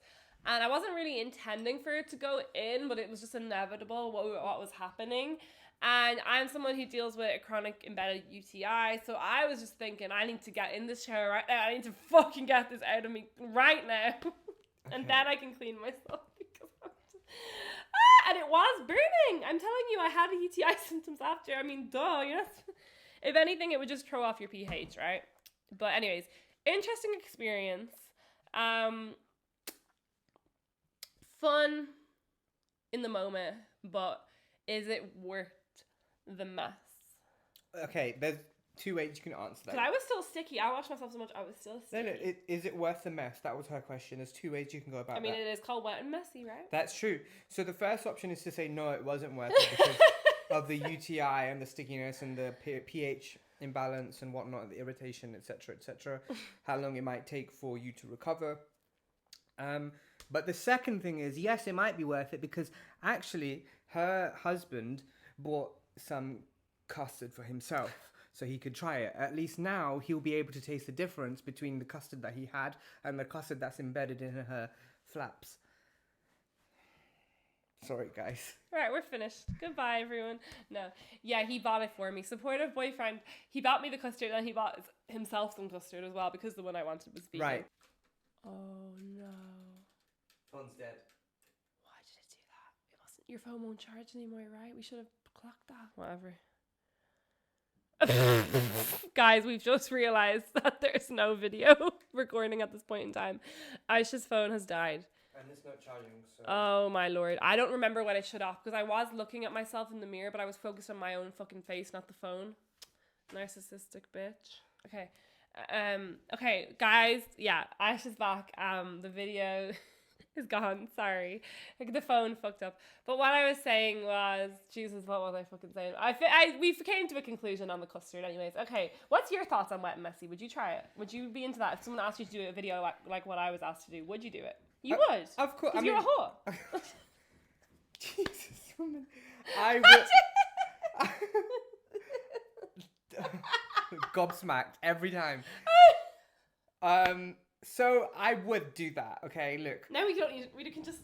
And I wasn't really intending for it to go in, but it was just inevitable what was happening. And I'm someone who deals with a chronic embedded UTI, so I was just thinking, I need to get in the shower right now. I need to fucking get this out of me right now. And then I can clean myself. Because and it was burning. I'm telling you, I had UTI symptoms after. I mean, duh, you know. If anything, it would just throw off your pH, right? But anyways, interesting experience. Fun in the moment, but is it worth the mess? Okay, there's two ways you can answer that. Because I was still sticky. I washed myself so much, I was still sticky. No, is it worth the mess? That was her question. There's two ways you can go about that. I mean, it is called wet and messy, right? That's true. So the first option is to say, no, it wasn't worth it because of the UTI and the stickiness and the pH imbalance and whatnot, the irritation, etc., how long it might take for you to recover. But the second thing is, yes, it might be worth it because actually her husband bought some custard for himself so he could try it. At least now he'll be able to taste the difference between the custard that he had and the custard that's embedded in her flaps. Sorry, guys. All right, we're finished. Goodbye, everyone. No. Yeah, he bought it for me. Supportive boyfriend. He bought me the custard and he bought himself some custard as well because the one I wanted was vegan. Right. Oh, no. Phone's dead. Why did it do that? It wasn't. Your phone won't charge anymore, right? We should have clocked that. Whatever. Guys, we've just realized that there's no video recording at this point in time. Aisha's phone has died. And it's not charging, so... Oh my lord. I don't remember when I shut off because I was looking at myself in the mirror, but I was focused on my own fucking face, not the phone. Narcissistic bitch. Okay. Okay, guys. Yeah, Aisha's back. The video is gone. Sorry. Like, the phone fucked up. But what I was saying was, Jesus, what was I fucking saying? We came to a conclusion on the custard anyways. Okay, what's your thoughts on wet and messy? Would you try it? Would you be into that? If someone asked you to do a video like what I was asked to do, would you do it? You would. Of course. I mean, you're a whore. Jesus, woman. I would... Gobsmacked every time. So I would do that. Okay, look. Now we can just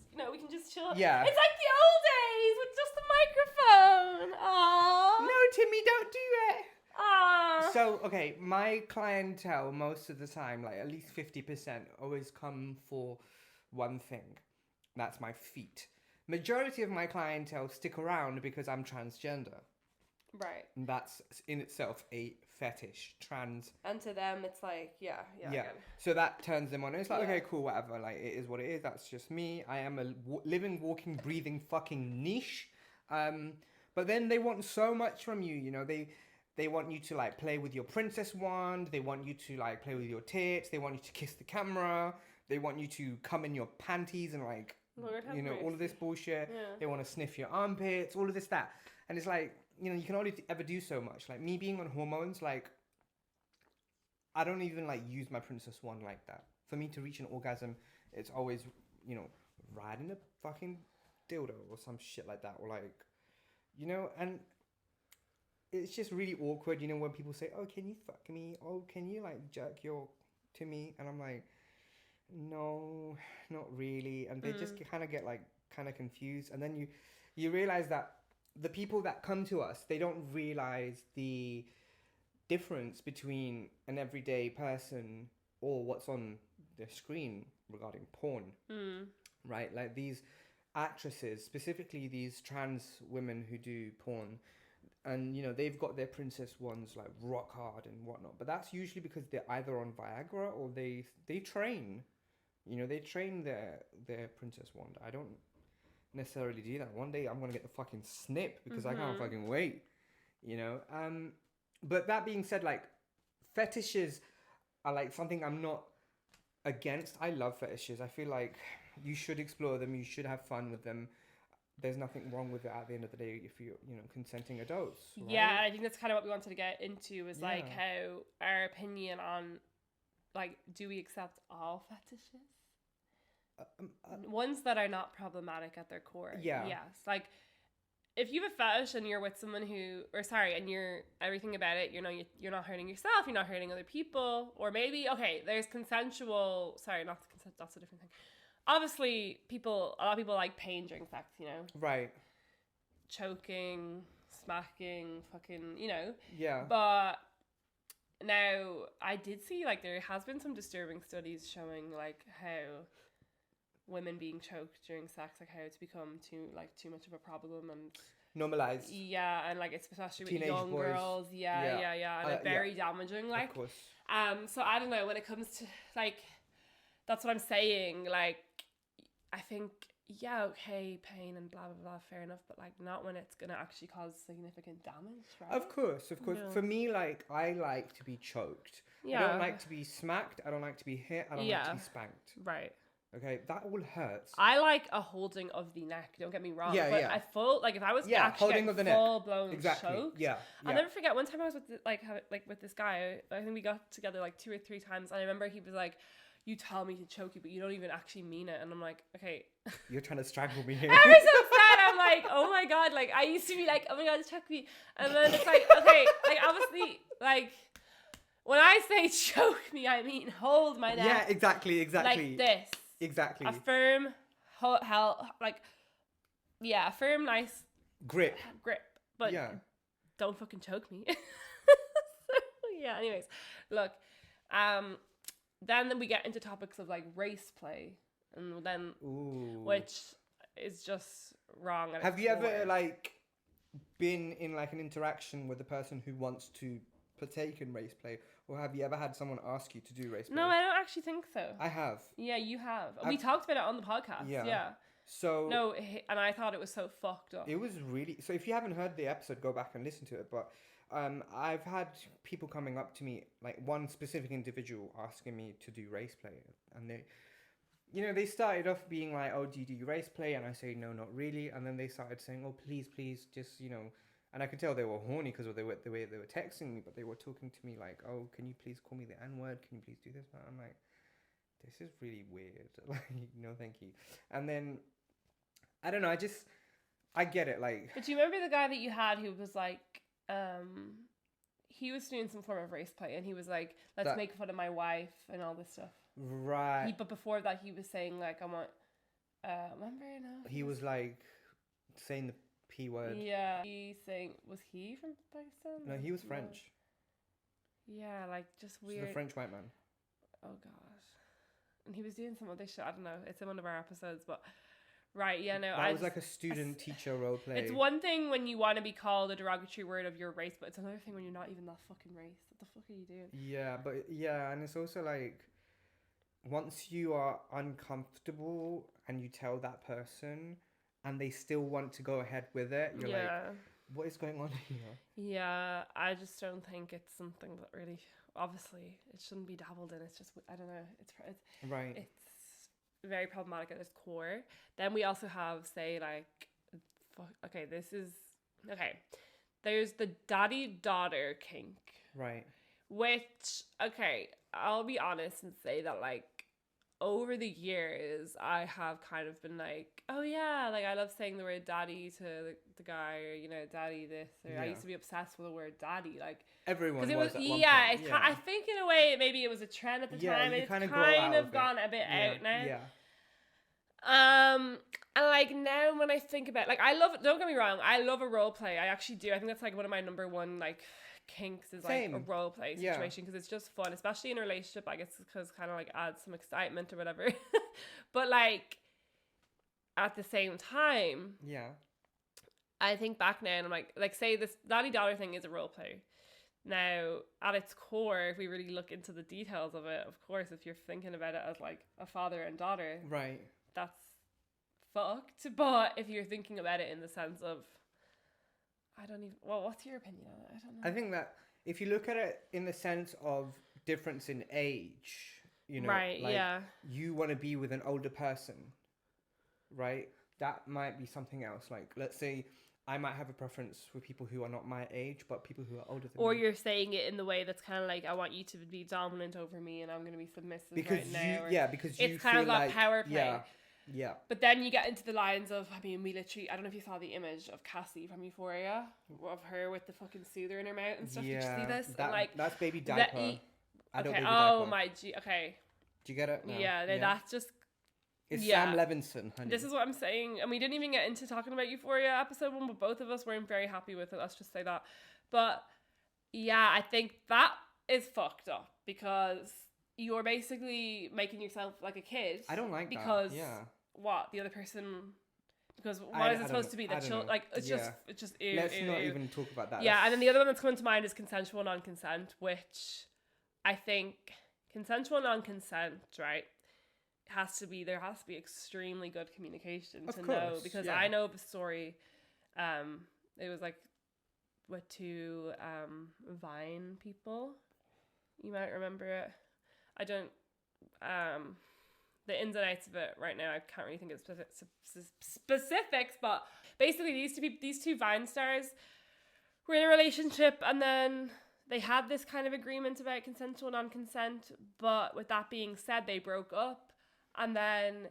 chill. Yeah. It's like the old days with just the microphone. Aww. No, Timmy, don't do it. Aww. So, okay, my clientele most of the time, like at least 50%, always come for one thing. That's my feet. Majority of my clientele stick around because I'm transgender. Right. And that's in itself a fetish, trans. And to them, it's like, yeah. I get it. So that turns them on. And it's like, Yeah. okay, cool, whatever. Like, it is what it is. That's just me. I am a living, walking, breathing fucking niche. But then they want so much from you, you know. They want you to, like, play with your princess wand. They want you to, like, play with your tits. They want you to kiss the camera. They want you to come in your panties and, like, you know, all of this bullshit. Yeah. They want to sniff your armpits, all of this, that. And it's like, you know, you can only ever do so much. Like, me being on hormones, like, I don't even, like, use my princess wand like that. For me to reach an orgasm, it's always, you know, riding a fucking dildo or some shit like that. Or, like, you know, and it's just really awkward, you know, when people say, oh, can you fuck me? Oh, can you, like, jerk your to me? And I'm like, no, not really. And they just kind of get, like, kind of confused. And then you realize that the people that come to us, they don't realize the difference between an everyday person or what's on the screen regarding porn, right? Like these actresses, specifically these trans women who do porn, and you know they've got their princess wands like rock hard and whatnot, but that's usually because they're either on Viagra or they train, you know, they train their princess wand. I don't necessarily do that. One day I'm gonna get the fucking snip because I can't fucking wait, you know. But that being said, like, fetishes are like something I'm not against. I love fetishes. I feel like you should explore them. You should have fun with them. There's nothing wrong with it at the end of the day if you're, you know, consenting adults. Right? Yeah, and I think that's kind of what we wanted to get into is like how our opinion on, like, do we accept all fetishes? Ones that are not problematic at their core. Yeah. Yes. Like, if you have a fetish and you're with someone and you're everything about it, you know, you're not hurting yourself, you're not hurting other people, or maybe, okay, there's consensual, not consent, that's a different thing. Obviously, a lot of people like pain during sex, you know? Right. Choking, smacking, fucking, you know? Yeah. But now, I did see, like, there has been some disturbing studies showing, like, how women being choked during sex, like, how it's become too much of a problem and normalized. Yeah, and like it's especially with Teenage young boys. girls. Yeah, and like very damaging. Like, of course. So I don't know, when it comes to, like, that's what I'm saying. Like, I think, yeah, okay, pain and blah blah blah, fair enough, but like not when it's gonna actually cause significant damage, right? Of course. Yeah. For me, like, I like to be choked. Yeah. I don't like to be smacked. I don't like to be hit. I don't like to be spanked. Right. Okay, that all hurts. I like a holding of the neck. Don't get me wrong. Yeah, but I if I was actually holding of the full blown exactly. choked. Yeah. I'll never forget one time I was with with this guy. I think we got together like 2 or 3 times, and I remember he was like, "You tell me to choke you, but you don't even actually mean it." And I'm like, "Okay." You're trying to strangle me here. I was so upset. I'm like, "Oh my god!" Like, I used to be like, "Oh my god, choke me," and then it's like, okay, like obviously, like, when I say choke me, I mean hold my neck. Yeah, exactly. Like this. Exactly. A firm, a firm, nice grip. But don't fucking choke me. Yeah. Anyways, look, then we get into topics of like race play, and then which is just wrong. Have you ever like been in like an interaction with a person who wants to partake in race play? Or have you ever had someone ask you to do race play? No, I don't actually think so. I have. Yeah, you have. We talked about it on the podcast. Yeah. So no, and I thought it was so fucked up. It was really. So if you haven't heard the episode, go back and listen to it. But I've had people coming up to me, like one specific individual asking me to do race play, and they started off being like, "Oh, do you do race play?" And I say, "No, not really." And then they started saying, "Oh, please, just And I could tell they were horny because of the way they were texting me, but they were talking to me like, "Oh, can you please call me the N-word? Can you please do this?" And I'm like, this is really weird. Like, no, thank you. And then, I don't know, I get it. Like, but do you remember the guy that you had who was like, he was doing some form of race play, and he was like, let's make fun of my wife and all this stuff. Right. But before that, he was saying like, I want, remember now? He was like saying the P word. Yeah. Was he from Pakistan? No, he was French. Yeah, like just weird. He's a French white man. Oh god. And he was doing some other shit. I don't know. It's in one of our episodes, but Right, yeah, no. That was like a student-teacher role play. It's one thing when you want to be called a derogatory word of your race, but it's another thing when you're not even that fucking race. What the fuck are you doing? Yeah, but yeah, and it's also like, once you are uncomfortable and you tell that person and they still want to go ahead with it, you're like, what is going on here? Yeah, I just don't think it's something that really, obviously, it shouldn't be dabbled in. It's just, I don't know, it's right. It's very problematic at its core. Then we also have, say, like, there's the daddy-daughter kink. Right. Which, okay, I'll be honest and say that, like, over the years, I have kind of been like, oh yeah, like, I love saying the word daddy to the guy, or, you know, daddy this, or I used to be obsessed with the word daddy, like, everyone was at one point. I think in a way, maybe it was a trend at the time, it's kind of gone a bit out now. Yeah. And like now when I think about, like, don't get me wrong, I love a role play. I actually do. I think that's like one of my number one like kinks is like a role play situation, because it's just fun, especially in a relationship, I guess, because kind of like adds some excitement or whatever. But like at the same time, I think back now and I'm like say this daddy daughter thing is a role play. Now, at its core, if we really look into the details of it, of course, if you're thinking about it as like a father and daughter, right, that's fucked. But if you're thinking about it in the sense of, what's your opinion on it? I don't know. I think that if you look at it in the sense of difference in age, you know, right, like yeah, you want to be with an older person, right? That might be something else. Like, let's say I might have a preference for people who are not my age, but people who are older than me. Or you're saying it in the way that's kind of like, I want you to be dominant over me and I'm going to be submissive because now. Because you it's kind of that power play. Yeah. But then you get into the lines of, I mean, we literally, I don't know if you saw the image of Cassie from Euphoria, of her with the fucking soother in her mouth and stuff. Yeah. Did you see this? That's baby diaper. Okay. Baby diaper. Oh my G. Okay. Do you get it? No. Yeah. That's just. It's Sam Levinson, honey. This is what I'm saying. And we didn't even get into talking about Euphoria episode 1, but both of us weren't very happy with it. Let's just say that. But yeah, I think that is fucked up because you're basically making yourself like a kid. I don't like because that. Yeah. What? The other person... Because what is it supposed to be? That like, it's just ew, Let's ew, not ew. even talk about that. Yeah, and then the other one that's coming to mind is consensual non-consent, which I think consensual non-consent, right? There has to be extremely good communication to know, because I know of a story, it was like with two Vine people, you might remember it. I don't the ins and outs of it right now, I can't really think of specifics, but basically these two Vine stars were in a relationship, and then they had this kind of agreement about consensual non-consent, but with that being said, they broke up. And then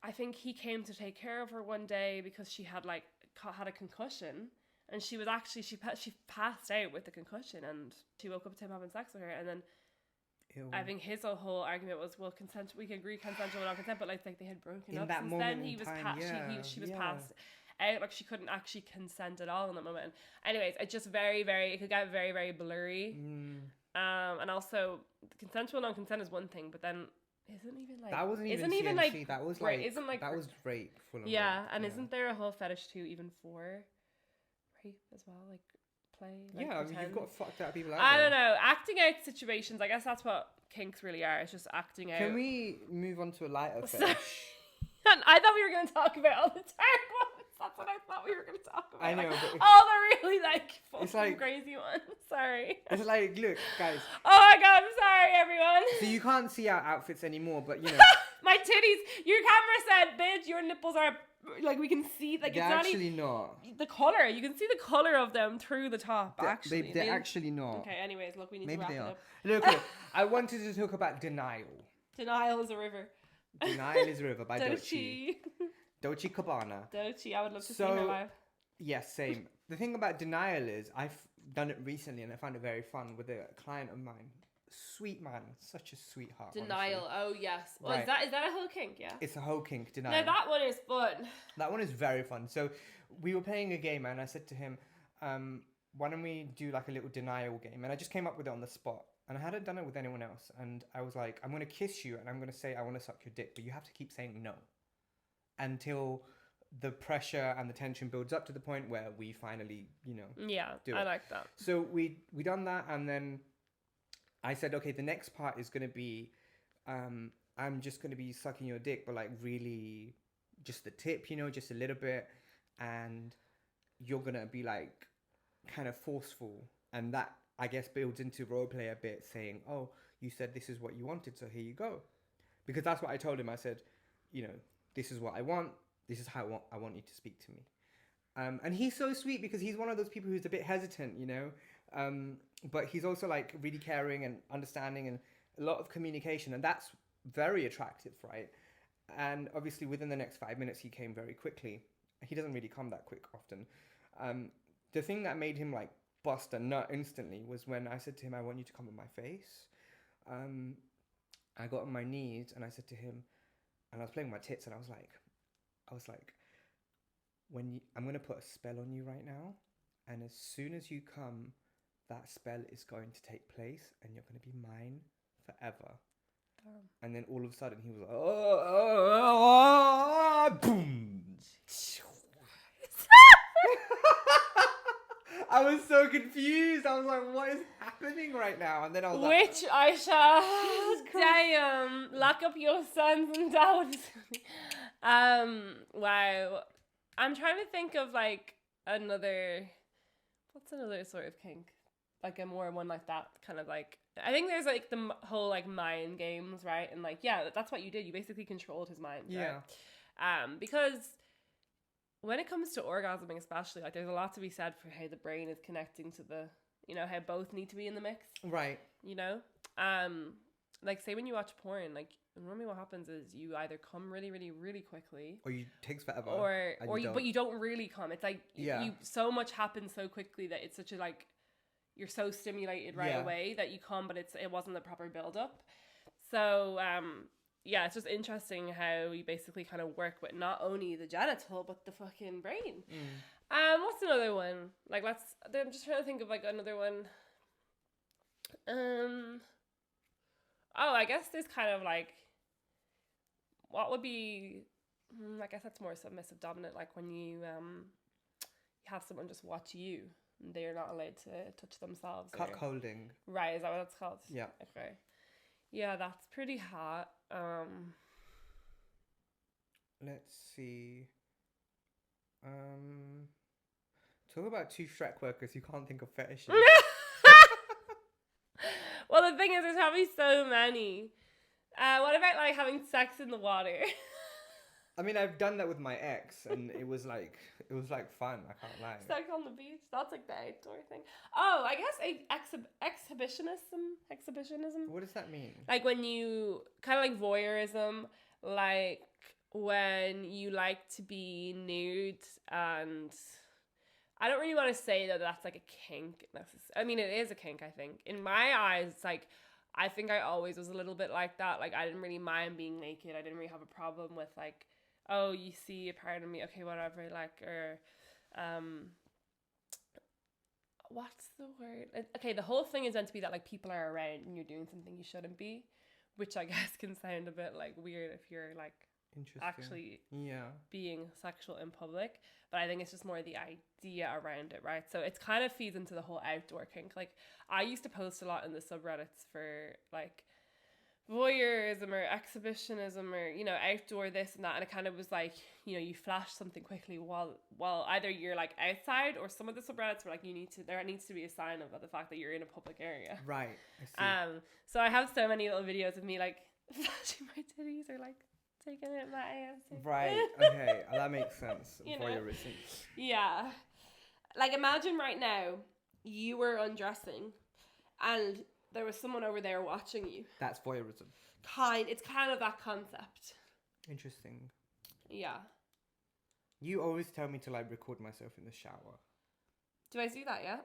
I think he came to take care of her one day because she had had a concussion, and she passed out with the concussion, and she woke up to him having sex with her. And then I think his whole argument was, well, we can agree consensual non-consent, but like they had broken up since then. She was passed out, like she couldn't actually consent at all in that moment. Anyways, it's just it could get very, very blurry. And also consensual non-consent is one thing, but then isn't even like that wasn't even even CNC, like that was like right, isn't like that was rape full on. Yeah, and isn't there a whole fetish too, even for rape as well, like play? Like yeah, I mean, you've got fucked out people out I there. don't know, acting out situations. I guess that's what kinks really are. It's just acting out. Can we move on to a lighter fetish? And I thought we were going to talk about all the dark ones. That's what I thought we were going to talk about. I know, but all the really it's like crazy ones. Sorry. It's like, look, guys. Oh my god, I'm sorry, everyone. So you can't see our outfits anymore, but you know. My titties. Your camera said, bitch, your nipples are like, we can see, like, they're it's not actually not. The color. You can see the color of them through the top. They're actually not. Okay. Anyways, look, we need Maybe to wrap they it are. up. Look, I wanted to talk about denial. Denial is a river. Denial is a river by Doechii. Doechii Cabana. Doechii, I would love to see her live. Yes, same. The thing about denial is I've done it recently and I found it very fun with a client of mine. Sweet man, such a sweetheart. Denial, honestly. Oh yes. Well, right. is that a whole kink? Yeah. It's a whole kink, denial. No, that one is fun. That one is very fun. So we were playing a game and I said to him, why don't we do like a little denial game? And I just came up with it on the spot. And I hadn't done it with anyone else. And I was like, I'm going to kiss you and I'm going to say I want to suck your dick, but you have to keep saying no. until the pressure and the tension builds up to the point where we finally, do I it. like that. So we done that, and then I said, okay, the next part is going to be, I'm just going to be sucking your dick, but like really just the tip, just a little bit, and you're going to be like kind of forceful, and that I guess builds into role play a bit, saying, oh, you said this is what you wanted, so here you go. Because that's what I told him. I said, this is what I want. This is how I want you to speak to me. And he's so sweet because he's one of those people who's a bit hesitant, but he's also like really caring and understanding and a lot of communication. And that's very attractive, right? And obviously within the next 5 minutes, he came very quickly. He doesn't really come that quick often. The thing that made him like bust a nut instantly was when I said to him, I want you to come on my face. I got on my knees and I said to him, and I was playing my tits, and I was like, I'm going to put a spell on you right now. And as soon as you come, that spell is going to take place and you're going to be mine forever. And then all of a sudden he was like, boom. I was so confused. I was like, what is happening right now? And then I was like, which I shall damn lock up your sons and daughters. Wow. I'm trying to think of like what's another sort of kink? Like a more one like that, kind of like, I think there's like the whole like mind games, right? And like, yeah, that's what you did. You basically controlled his mind. Yeah. Right? Because when it comes to orgasming, especially, like there's a lot to be said for how the brain is connecting to the, how both need to be in the mix. Right. Like say when you watch porn, like normally what happens is you either come really, really, really quickly, or you takes forever, but you don't really come. It's like you so much happens so quickly that it's such a like, you're so stimulated right away that you come, but it wasn't the proper build up. So it's just interesting how you basically kind of work with not only the genital but the fucking brain. What's another one? Like I'm just trying to think of like another one. I guess there's kind of like, what would be, I guess that's more submissive dominant, like when you have someone just watch you and they're not allowed to touch themselves. Cuckolding. Right, is that what it's called? Yeah. Okay. Yeah, that's pretty hot. Let's see. Talk about two Shrek workers who can't think of fetishes. Well, the thing is, there's probably so many. What about like having sex in the water? I mean, I've done that with my ex, and it was like fun. I can't lie. Sex on the beach. That's like the outdoor thing. Oh, I guess exhibitionism. What does that mean? Like when you kind of like voyeurism, like when you like to be nude, and I don't really want to say that that's like a kink. I mean, it is a kink, I think. In my eyes, it's like, I think I always was a little bit like that. Like, I didn't really mind being naked. I didn't really have a problem with like, oh, you see a part of me, okay, whatever, like, or, what's the word? Okay, the whole thing is meant to be that like people are around and you're doing something you shouldn't be, which I guess can sound a bit like weird if you're like actually being sexual in public, but I think it's just more the idea around it, right? So it's kind of feeds into the whole outdoor kink. Like I used to post a lot in the subreddits for like voyeurism or exhibitionism or outdoor this and that, and it kind of was like you flash something quickly while either you're like outside, or some of the subreddits were like there needs to be a sign of the fact that you're in a public area, right? I see. So I have so many little videos of me like flashing my titties or like taking it in my ass. Right. Okay. That makes sense. Voyeurism. Yeah. Like imagine right now you were undressing and there was someone over there watching you. That's voyeurism. It's kind of that concept. Interesting. Yeah. You always tell me to like record myself in the shower. Do I do that, yeah?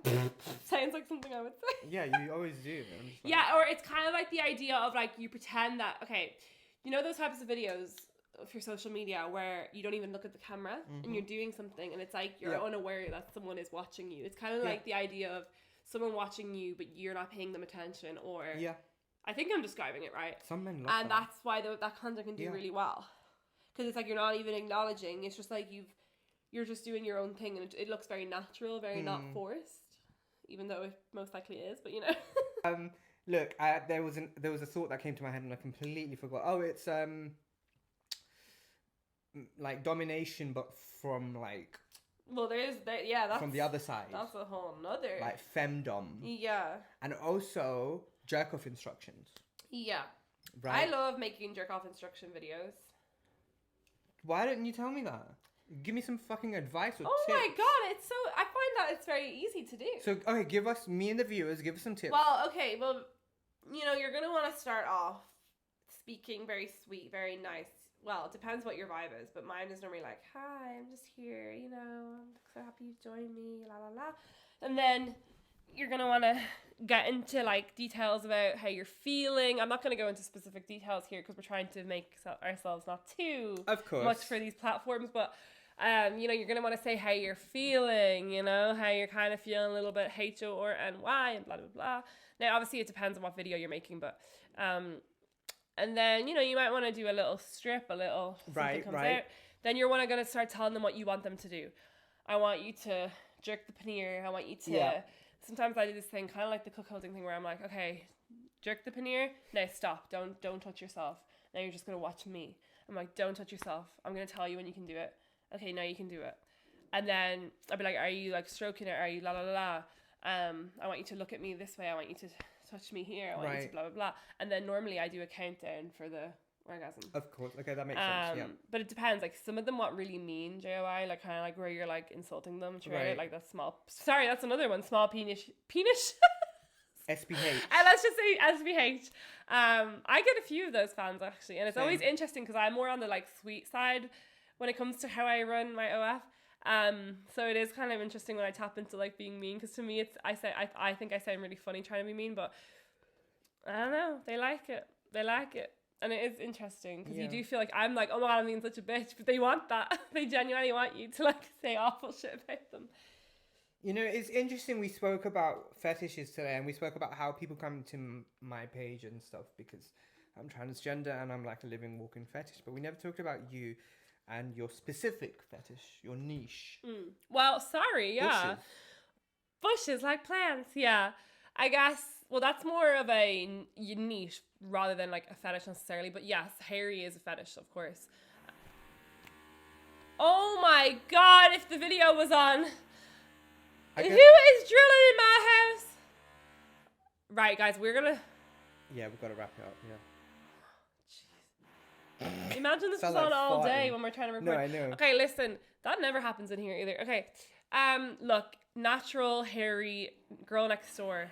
Sounds like something I would say. Yeah, you always do. Like... Yeah, or it's kind of like the idea of like you pretend that, okay, those types of videos for social media where you don't even look at the camera and you're doing something and it's like you're unaware that someone is watching you. It's kind of like the idea of someone watching you but you're not paying them attention, or I think I'm describing it right. Some men love and that's why that content can do really well, because it's like you're not even acknowledging. It's just like you're just doing your own thing, and it looks very natural, very not forced, even though it most likely is. But you know. Look, there was a thought that came to my head and I completely forgot. Oh, it's like domination, but from like. Well, that's from the other side. That's a whole nother. Like femdom. Yeah. And also jerk off instructions. Yeah. Right. I love making jerk off instruction videos. Why didn't you tell me that? Give me some fucking advice or tips. Oh my god, I find that it's very easy to do. So, okay, me and the viewers, give us some tips. Well, okay, you know, you're going to want to start off speaking very sweet, very nice. Well, it depends what your vibe is, but mine is normally like, hi, I'm just here, you know, I'm so happy you've joined me, la la la. And then you're going to want to get into like details about how you're feeling. I'm not going to go into specific details here because we're trying to make ourselves not too much for these platforms, but you know, you're going to want to say how you're feeling, you know, how you're kind of feeling a little bit H-O-R-N-Y and blah, blah, blah. Now, obviously, it depends on what video you're making, but and then, you know, you might want to do a little strip, a little something comes out. Then you're going to start telling them what you want them to do. I want you to jerk the pannier. I want you to... Yeah. Sometimes I do this thing, kind of like the cuckolding thing, where I'm like, okay, jerk the pannier. Now stop. Don't touch yourself. Now you're just going to watch me. I'm like, don't touch yourself. I'm going to tell you when you can do it. Okay, now you can do it. And then I'll be like, are you like stroking it? Are you la la la la? I want you to look at me this way. I want you to touch me here. I want you to blah, blah, blah. And then normally I do a countdown for the orgasm. Of course. Okay, that makes sense, yeah. But it depends. Like, some of them want really mean JOI, like kind of like where you're like insulting them. Right. Like that small... Sorry, that's another one. Small penis. SPH. Let's just say SPH. I get a few of those fans, actually. And it's always interesting because I'm more on the like sweet side when it comes to how I run my OF. So it is kind of interesting when I tap into like being mean, because to me I think I sound really funny trying to be mean, but I don't know, they like it, and it is interesting because you do feel like I'm like, oh my god, I'm being such a bitch, but they want that. They genuinely want you to like say awful shit about them. You know, it's interesting, we spoke about fetishes today, and we spoke about how people come to my page and stuff because I'm transgender and I'm like a living walking fetish, but we never talked about you and your specific fetish, your niche. Well, sorry, yeah. Bushes like plants, yeah. I guess, well, that's more of a niche rather than like a fetish necessarily. But yes, hairy is a fetish, of course. Oh my god, if the video was on. Who is drilling in my house? Right, guys, we're gonna... Yeah, we've got to wrap it up, yeah. Imagine this was on like all day when we're trying to record. No, I know. Okay, listen, that never happens in here either. Okay, look, natural, hairy, girl next door.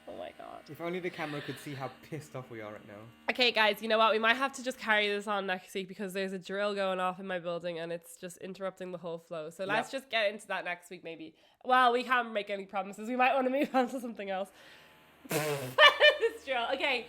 Oh my god. If only the camera could see how pissed off we are right now. Okay, guys, you know what? We might have to just carry this on next week because there's a drill going off in my building and it's just interrupting the whole flow. So let's just get into that next week, maybe. Well, we can't make any promises. We might want to move on to something else. This drill. Okay.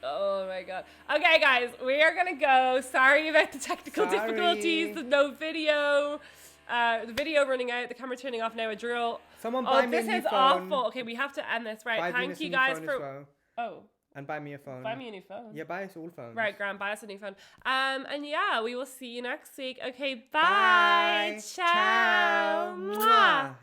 Oh my god. Okay, guys, we are gonna go. Sorry about the technical difficulties. No video. The video running out. The camera turning off now. A drill. Someone buy me a new phone. This is awful. Okay, we have to end this. Right. Thank you guys for. Oh. And buy me a phone. Buy me a new phone. Yeah, buy us all phones. Right, Graham, buy us a new phone. And yeah, we will see you next week. Okay, bye. Ciao. Mwah.